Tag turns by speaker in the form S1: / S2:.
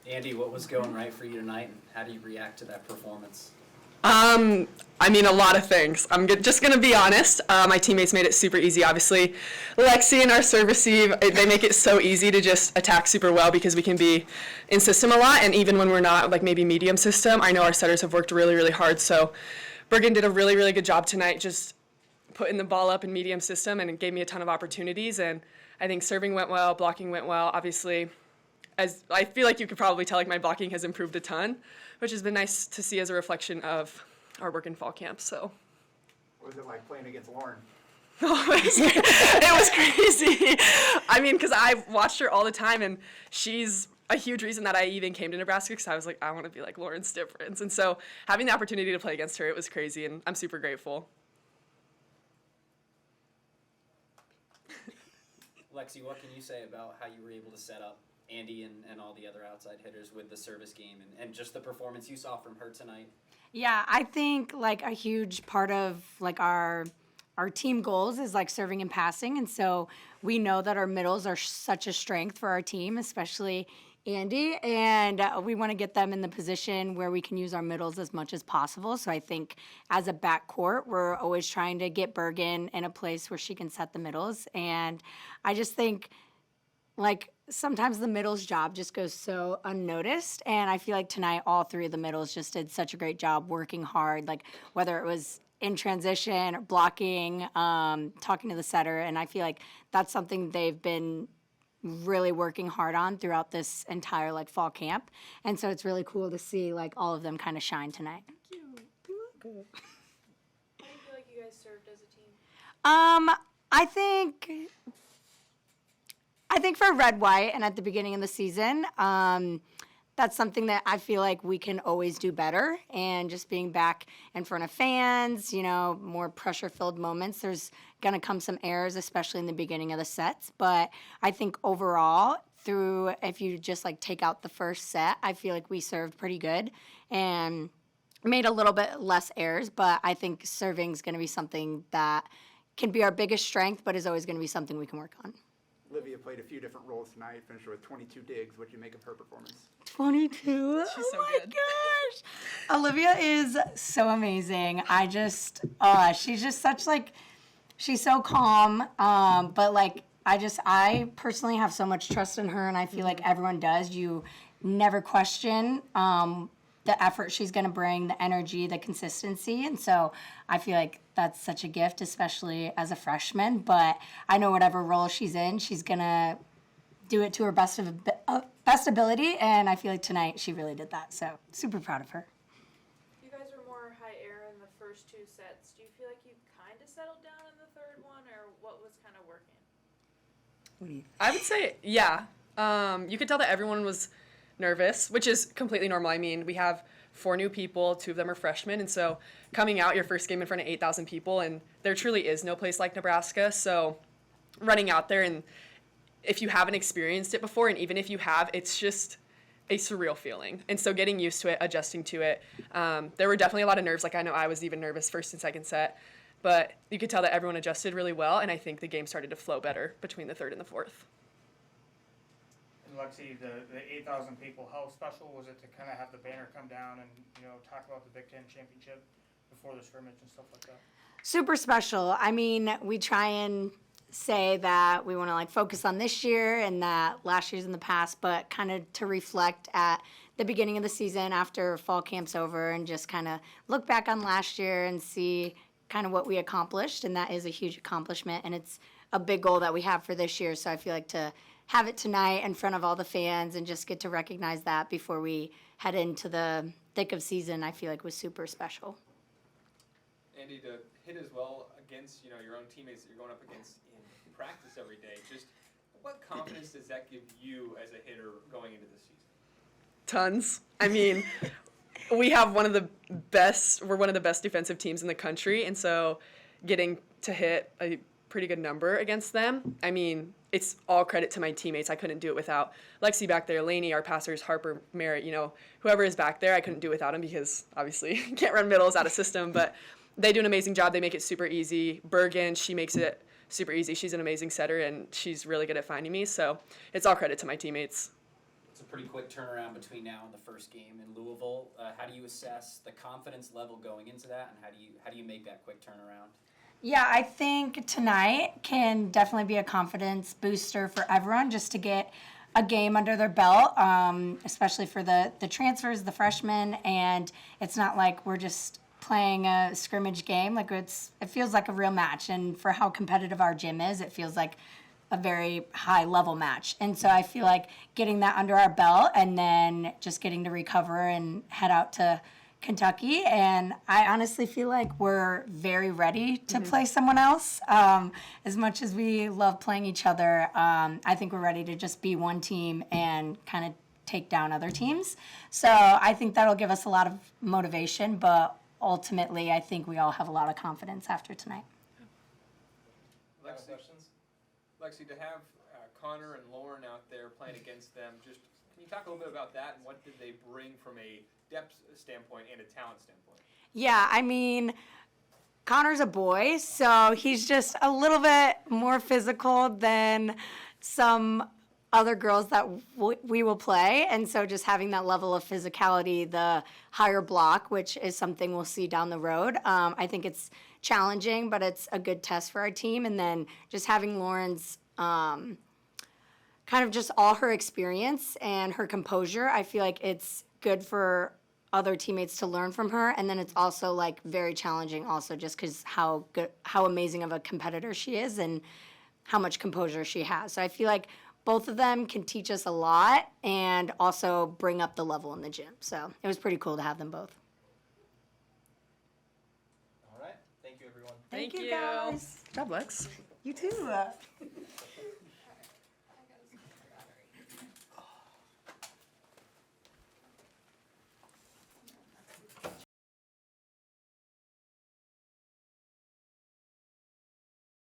S1: Andi, what was going right for you tonight, and how do you react to that performance?
S2: I mean, a lot of things. Just going to be honest. My teammates made it super easy, obviously. Lexi and our service receive, they make it so easy to just attack super well because we can be in system a lot, and even when we're not, like maybe medium system, I know our setters have worked really, really hard. So Bergen did a really, really good job tonight just putting the ball up in medium system, and it gave me a ton of opportunities. And I think serving went well, blocking went well. Obviously, as I feel like you could probably tell, like my blocking has improved a ton, which has been nice to see as a reflection of our work in fall camp. So,
S3: what was it like playing against Lauren?
S2: It was crazy. I mean, because I've watched her all the time, and she's a huge reason that I even came to Nebraska, because I was like, I want to be like Lauren's difference. And so having the opportunity to play against her, it was crazy, and I'm super grateful.
S1: Lexi, what can you say about how you were able to set up Andi and all the other outside hitters with the service game and just the performance you saw from her tonight?
S4: Yeah, I think like a huge part of like our team goals is like serving and passing, and so we know that our middles are such a strength for our team, especially Andi, and we want to get them in the position where we can use our middles as much as possible. So I think as a backcourt, we're always trying to get Bergen in a place where she can set the middles, and I just think like sometimes the middles job just goes so unnoticed, and I feel like tonight all three of the middles just did such a great job working hard, like whether it was in transition or blocking, talking to the setter, and I feel like that's something they've been really working hard on throughout this entire like fall camp, and so it's really cool to see like all of them kind of shine tonight.
S5: Thank you. You're welcome. How do you feel like you guys served as a team?
S4: I think for Red-White and at the beginning of the season, that's something that I feel like we can always do better. And just being back in front of fans, you know, more pressure-filled moments, there's going to come some errors, especially in the beginning of the sets. But I think overall, if you just like take out the first set, I feel like we served pretty good and made a little bit less errors. But I think serving is going to be something that can be our biggest strength, but is always going to be something we can work on.
S3: Olivia played a few different roles tonight, finished with 22 digs. What did you make of her performance?
S4: 22?
S2: She's so
S4: my
S2: good.
S4: gosh. Olivia is so amazing. She's just such like, she's so calm. But like, I personally have so much trust in her, and I feel like everyone does. You never question the effort she's going to bring, the energy, the consistency. And so I feel like that's such a gift, especially as a freshman. But I know whatever role she's in, she's going to do it to her best ability. And I feel like tonight she really did that. So super proud of her.
S5: You guys were more high air in the first two sets. Do you feel like you kind of settled down in the third one, or what was kind of working?
S4: What do you think?
S2: I would say, yeah. You could tell that everyone was nervous, which is completely normal. I mean, we have 4 new people, 2 of them are freshmen, and so coming out your first game in front of 8,000 people, and there truly is no place like Nebraska, so running out there, and if you haven't experienced it before, and even if you have, it's just a surreal feeling. And so getting used to it, adjusting to it, there were definitely a lot of nerves. Like I know I was even nervous first and second set, but you could tell that everyone adjusted really well, and I think the game started to flow better between the third and the fourth.
S6: Lexi, the 8,000 people, how special was it to kind of have the banner come down and, you know, talk about the Big Ten championship before the scrimmage and stuff like that?
S4: Super special. I mean, we try and say that we want to like focus on this year and that last year's in the past, but kind of to reflect at the beginning of the season after fall camp's over and just kind of look back on last year and see kind of what we accomplished. And that is a huge accomplishment, and it's a big goal that we have for this year. So I feel like to have it tonight in front of all the fans and just get to recognize that before we head into the thick of season, I feel like was super special.
S7: Andi, to hit as well against, you know, your own teammates that you're going up against in practice every day, just what confidence does that give you as a hitter going into this season?
S2: Tons. I mean, we're one of the best defensive teams in the country, and so getting to hit a pretty good number against them, I mean, it's all credit to my teammates. I couldn't do it without Lexi back there, Lainey, our passers, Harper, Merritt, you know, whoever is back there, I couldn't do without them because obviously can't run middles out of system, but they do an amazing job. They make it super easy. Bergen, she makes it super easy. She's an amazing setter, and she's really good at finding me, so it's all credit to my teammates.
S7: It's a
S1: pretty quick turnaround between now and the first game in Louisville. How do you assess the confidence level going into that, and how do you make that quick turnaround?
S4: Yeah, I think tonight can definitely be a confidence booster for everyone just to get a game under their belt, especially for the transfers, the freshmen, and it's not like we're just playing a scrimmage game. Like it feels like a real match, and for how competitive our gym is, it feels like a very high level match. And so I feel like getting that under our belt and then just getting to recover and head out to Kentucky, and I honestly feel like we're very ready to play someone else. As much as we love playing each other, I think we're ready to just be one team and kind of take down other teams. So I think that'll give us a lot of motivation, but ultimately I think we all have a lot of confidence after tonight.
S7: Lexi, to have Connor and Lauren out there playing against them, just can you talk a little bit about that and what did they bring from a depth standpoint and a talent standpoint?
S4: Yeah, I mean, Connor's a boy, so he's just a little bit more physical than some other girls that we will play. And so just having that level of physicality, the higher block, which is something we'll see down the road, I think it's challenging, but it's a good test for our team. And then just having Lauren's kind of just all her experience and her composure, I feel like it's good for other teammates to learn from her, and then it's also like very challenging also just because how amazing of a competitor she is and how much composure she has. So I feel like both of them can teach us a lot and also bring up the level in the gym. So it was pretty cool to have them both.
S1: All right. Thank you, everyone.
S4: Thank you guys.
S2: God bless.
S4: You too.